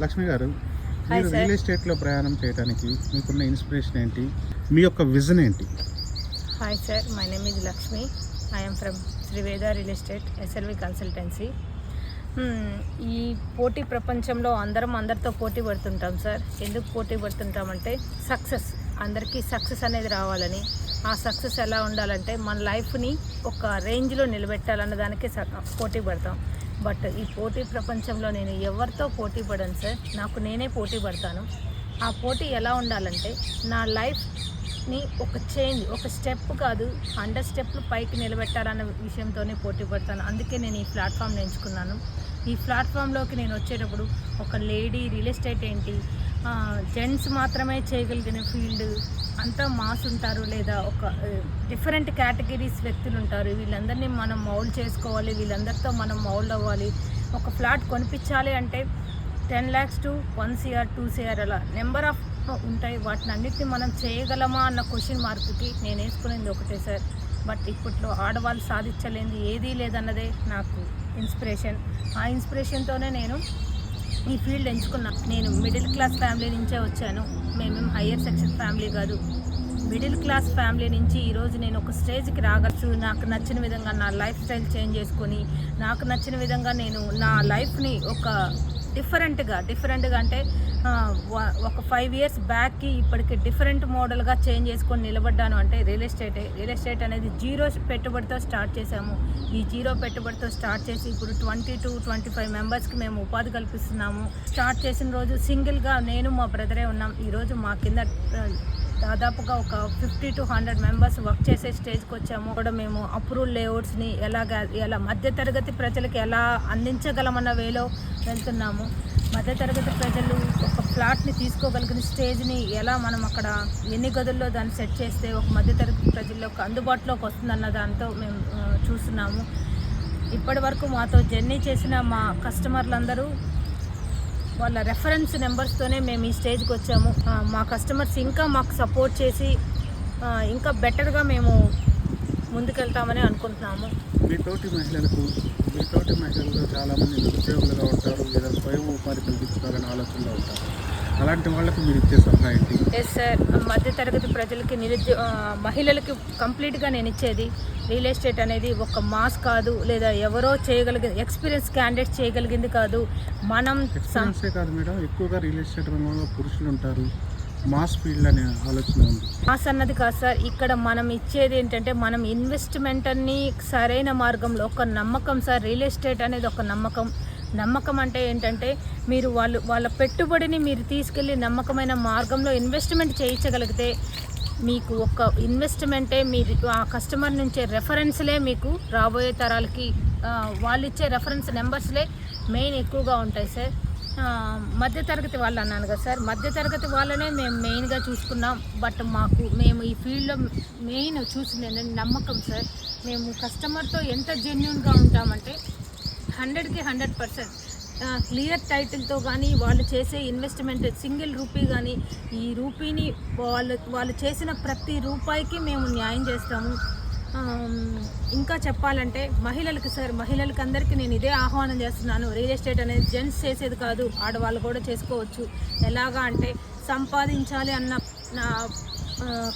లక్ష్మి గారు, మీరు రియల్ ఎస్టేట్లో ప్రయాణం చేయడానికి మీకున్న ఇన్స్పిరేషన్ ఏంటి? మీ యొక్క విజన్ ఏంటి? Hi sir, my name is Lakshmi. I'm from Sri Veda real estate SLV consultancy. ఈ పోటీ ప్రపంచంలో అందరితో పోటీ పడుతుంటాం సార్. ఎందుకు పోటీ పడుతుంటామంటే సక్సెస్, అందరికీ సక్సెస్ అనేది రావాలని. ఆ సక్సెస్ ఎలా ఉండాలంటే మన లైఫ్ని ఒక రేంజ్లో నిలబెట్టాలన్న దానికే పోటీ పడతాం. బట్ ఈ పోటీ ప్రపంచంలో నేను ఎవరితో పోటీ పడను సార్, నాకు నేనే పోటీ పడతాను. ఆ పోటీ ఎలా ఉండాలంటే నా లైఫ్ని ఒక స్టెప్ కాదు 100 స్టెప్లు పైకి నిలబెట్టాలన్న విషయంతోనే పోటీ పడతాను. అందుకే నేను ఈ ప్లాట్ఫామ్ని ఎంచుకున్నాను. ఈ ప్లాట్ఫామ్లోకి నేను వచ్చేటప్పుడు ఒక లేడీ రియల్ ఎస్టేట్ ఏంటి, జెంట్స్ మాత్రమే చేయగలిగిన ఫీల్డ్, అంతా మాస్ ఉంటారు, లేదా ఒక డిఫరెంట్ కేటగిరీస్ వ్యక్తులు ఉంటారు. వీళ్ళందరినీ మనం మౌల్డ్ చేసుకోవాలి, వీళ్ళందరితో మనం మౌల్డ్ అవ్వాలి. ఒక ఫ్లాట్ కొనిపించాలి అంటే 10 lakhs to 1 crore 2 crore అలా నెంబర్ ఆఫ్ ఉంటాయి. వాటిని అన్నిటిని మనం చేయగలమా అన్న క్వశ్చన్ మార్క్కి నేను వేసుకునేది ఒకటే సార్. బట్ ఇప్పట్లో ఆడవాళ్ళు సాధించలేనిది ఏదీ లేదన్నదే నాకు ఇన్స్పిరేషన్. ఆ ఇన్స్పిరేషన్తోనే నేను ఈ ఫీల్డ్ ఎంచుకున్నాను. నేను మిడిల్ క్లాస్ ఫ్యామిలీ నుంచే వచ్చాను. మేమేం హయ్యర్ సెక్షన్ ఫ్యామిలీ కాదు, మిడిల్ క్లాస్ ఫ్యామిలీ నుంచి ఈరోజు నేను ఒక స్టేజ్కి రాగచ్చు. నాకు నచ్చిన విధంగా నా లైఫ్ స్టైల్ చేంజ్ చేసుకొని, నాకు నచ్చిన విధంగా నేను నా లైఫ్ని ఒక డిఫరెంట్గా అంటే ఒక 5 years బ్యాక్కి ఇప్పటికి డిఫరెంట్ మోడల్గా చేంజ్ చేసుకొని నిలబడ్డాను అంటే రియల్ ఎస్టేట్ అనేది జీరో పెట్టుబడితో స్టార్ట్ చేశాము. ఈ జీరో పెట్టుబడితో స్టార్ట్ చేసి ఇప్పుడు 20 to 25 మెంబర్స్కి మేము ఉపాధి కల్పిస్తున్నాము. స్టార్ట్ చేసిన రోజు సింగిల్గా నేను మా బ్రదరే ఉన్నాం. ఈరోజు మా కింద దాదాపుగా ఒక 50 to 100 మెంబర్స్ వర్క్ చేసే స్టేజ్కి వచ్చాము. కూడా మేము అప్రూవల్ లేఅవుట్స్ని ఎలా మధ్యతరగతి ప్రజలకు ఎలా అందించగలమన్న వేలో వెళ్తున్నాము. మధ్యతరగతి ప్రజలు ఒక ఫ్లాట్ని తీసుకోగలిగిన స్టేజ్ని ఎలా మనం అక్కడ ఎన్ని గదుల్లో దాన్ని సెట్ చేస్తే ఒక మధ్యతరగతి ప్రజల్లోకి అందుబాటులోకి వస్తుందన్న దాంతో మేము చూస్తున్నాము. ఇప్పటి వరకు మాతో జర్నీ చేసిన మా కస్టమర్లందరూ వాళ్ళ రెఫరెన్స్ నెంబర్స్తోనే మేము ఈ స్టేజ్కి వచ్చాము. మా కస్టమర్స్ ఇంకా మాకు సపోర్ట్ చేసి ఇంకా బెటర్గా మేము ముందుకెళ్తామని అనుకుంటున్నాము. మీతోటి మహిళలు చాలామంది నిరుద్యోగులుగా ఉంటారు, లేదా స్వయం ఉపాధి కల్పించుకోవాలని ఆలోచనలో ఉంటారు. అలాంటి వాళ్ళకు మీరు ఇచ్చే సలహా ఏంటి? ఎస్ సార్, మధ్యతరగతి ప్రజలకి మహిళలకి కంప్లీట్గా నేను ఇచ్చేది రియల్ ఎస్టేట్ అనేది ఒక మాస్ కాదు, లేదా ఎవరో చేయగలిగింది ఎక్స్పీరియన్స్ క్యాండిడేట్ చేయగలిగింది కాదు. మనం కాదు మేడం, ఎక్కువగా రియల్ ఎస్టేట్ రంగంలో పురుషులు ఉంటారు, మాస్ ఫీల్డ్ అనే ఆలోచన ఉంది. మాస్ అన్నది కాదు సార్, ఇక్కడ మనం ఇచ్చేది ఏంటంటే మనం ఇన్వెస్ట్మెంట్ అన్ని సరైన మార్గంలో ఒక నమ్మకం సార్. రియల్ ఎస్టేట్ అనేది ఒక నమ్మకం అంటే ఏంటంటే మీరు వాళ్ళ పెట్టుబడిని మీరు తీసుకెళ్ళి నమ్మకమైన మార్గంలో ఇన్వెస్ట్మెంట్ చేయించగలిగితే మీకు ఒక ఇన్వెస్ట్మెంటే మీరు ఆ కస్టమర్ నుంచే రెఫరెన్స్లే మీకు రాబోయే తరాలకి వాళ్ళు ఇచ్చే రెఫరెన్స్ నెంబర్స్లే మెయిన్ ఎక్కువగా ఉంటాయి సార్. మధ్యతరగతి వాళ్ళు అన్నాను కదా సార్, మధ్యతరగతి వాళ్ళనే మేము మెయిన్గా చూసుకున్నాం. బట్ మేము ఈ ఫీల్డ్లో మెయిన్ చూసింది నమ్మకం సార్. మేము కస్టమర్తో ఎంత జెన్యూన్గా ఉంటామంటే 100కి 100% క్లియర్ టైటిల్తో కానీ వాళ్ళు చేసే ఇన్వెస్ట్మెంట్ సింగిల్ రూపీ కానీ ఈ రూపీని వాళ్ళు చేసిన ప్రతి రూపాయికి మేము న్యాయం చేస్తాము. ఇంకా చెప్పాలంటే మహిళలకి అందరికీ నేను ఇదే ఆహ్వానం చేస్తున్నాను. రియల్ ఎస్టేట్ అనేది జెంట్స్ చేసేది కాదు, ఆడవాళ్ళు కూడా చేసుకోవచ్చు. ఎలాగా అంటే సంపాదించాలి అన్న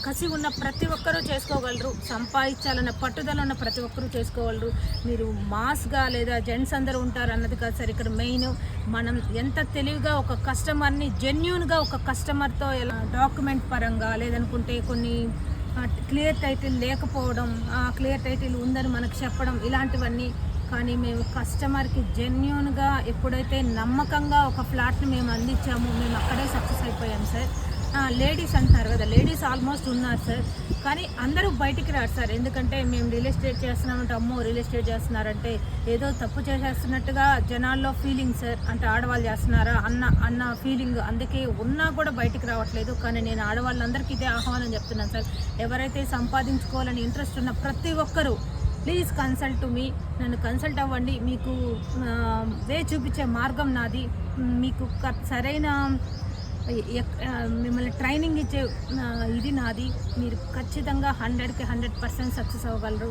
కసి ఉన్న ప్రతి ఒక్కరూ చేసుకోగలరు, సంపాదించాలన్న పట్టుదల ఉన్న ప్రతి ఒక్కరూ చేసుకోగలరు. మీరు మాస్గా లేదా జెంట్స్ అందరూ ఉంటారు అన్నది కాదు సార్. ఇక్కడ మెయిన్ మనం ఎంత తెలివిగా ఒక కస్టమర్ని జెన్యూన్గా ఒక కస్టమర్తో ఎలా డాక్యుమెంట్ పరంగా లేదనుకుంటే కొన్ని క్లియర్ టైటిల్ లేకపోవడం, క్లియర్ టైటిల్ ఉందని మనకు చెప్పడం, ఇలాంటివన్నీ. కానీ మేము కస్టమర్కి జెన్యూన్గా ఎప్పుడైతే నమ్మకంగా ఒక ఫ్లాట్ని మేము అందించామో మేము అక్కడే సక్సెస్ అయిపోయాం సార్. లేడీస్ అంటున్నారు కదా, లేడీస్ ఆల్మోస్ట్ ఉన్నారు సార్, కానీ అందరూ బయటికి రారు సార్. ఎందుకంటే మేము రియల్ ఎస్టేట్ చేస్తున్నామంటే అమ్మో రియల్ ఎస్టేట్ చేస్తున్నారంటే ఏదో తప్పు చేసేస్తున్నట్టుగా జనాల్లో ఫీలింగ్ సార్. అంటే ఆడవాళ్ళు చేస్తున్నారా అన్న ఫీలింగ్, అందుకే ఉన్నా కూడా బయటికి రావట్లేదు. కానీ నేను ఆడవాళ్ళందరికీ ఇదే ఆహ్వానం చెప్తున్నాను సార్. ఎవరైతే సంపాదించుకోవాలని ఇంట్రెస్ట్ ఉన్న ప్రతి ఒక్కరూ ప్లీజ్ కన్సల్ట్ టు మీ, నన్ను కన్సల్ట్ అవ్వండి. మీకు వే చూపించే మార్గం నాది, మీకు సరైన మిమ్మల్ని ట్రైనింగ్ ఇచ్చే ఇది నాది. మీరు ఖచ్చితంగా 100కి 100% సక్సెస్ అవ్వగలరు.